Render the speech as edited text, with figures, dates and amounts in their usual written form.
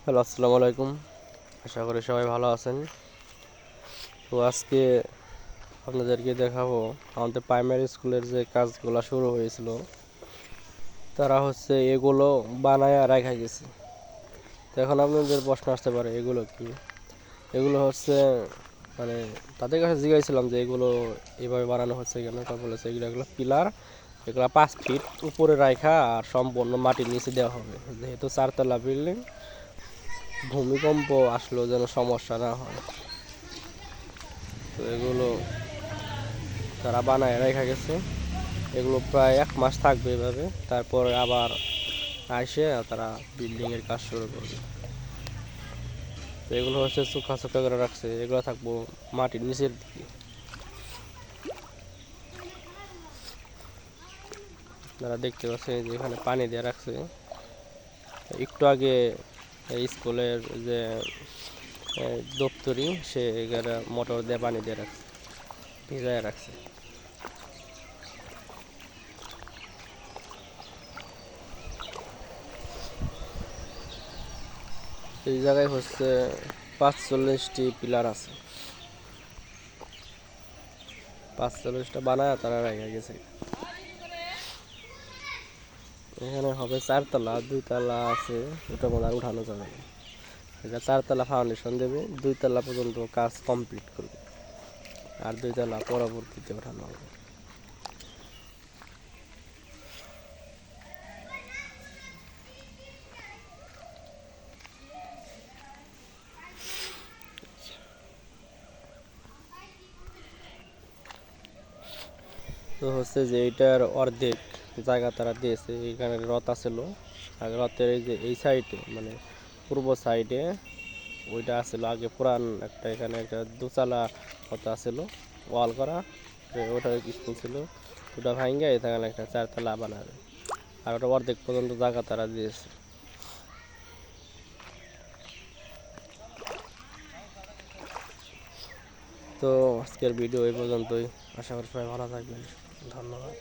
Hello, আসসালামু আলাইকুম। আশা করি সবাই ভালো আছেন। তো আজকে আপনাদেরকে দেখাবো আমাদের প্রাইমারি স্কুলের যে কাজগুলো শুরু হয়েছিল, তারা এগুলো বানায় রেখে গেছে। তো এখন আপনাদের প্রশ্ন আসতে পারে এগুলো কি। এগুলো মানে তাদের কাছে জিজ্ঞাসিলাম যে এগুলো এভাবে বানানো হচ্ছে কেন। তারা বলেছে এগুলো পিলার, এগুলো 5 ফিট উপরে রাখা আর সম্পূর্ণ মাটির নিচে দেওয়া হবে, যেহেতু 4 তলা বিল্ডিং। ভূমিকম্প আসলেও যেন সমস্যা না হয়। তো এগুলো তারা বানায় রেখে গেছে। এগুলো প্রায় 1 মাস থাকবে এভাবে, তারপর আবার আসে তারা বিল্ডিংয়ের কাজ শুরু করবে। তো এগুলো চোখা চোখা করে রাখছে, এগুলো থাকবো মাটির নিচের দিকে। আপনারা দেখতে পাচ্ছেন যে এখানে পানি দিয়ে রাখছে। একটু আগে স্কুলের যে দপ্তরি, সে এখানে মোটর দিয়ে পানি দিয়ে রাখছে, ভিজায় রাখছে। এই জায়গায় 45টি পিলার আছে। 45টা বানায় তারা রেখে গেছে। এখানে হবে 4 তলা, 2 তলা আছে, ওটার মধ্যে আর উঠানো যাবে না। এটা 4 তলা ফাউন্ডেশন দেবে, 2 তলা পর্যন্ত কাজ কমপ্লিট করবে, আর 2 তলা পরবর্তীতে উঠানো হবে। তো যে এইটার অর্ধেক জায়গা তারা দিয়েছে। এখানে রথ আছিল, আর রথের এই যে এই সাইডে, মানে পূর্ব সাইডে ওইটা আছিল আগে পুরান একটা, এখানে একটা 2 তলা রথ আছিল, ওয়াল করা। ওটা স্কুল ছিল, ওটা ভাঙ্গে এখানে একটা 4 তলা বানাবে, আর ওটা অর্ধেক পর্যন্ত জায়গা তারা দিয়েছে। তো আজকের ভিডিও এই পর্যন্তই। আশা করি সবাই ভালো থাকবেন। ধন্যবাদ।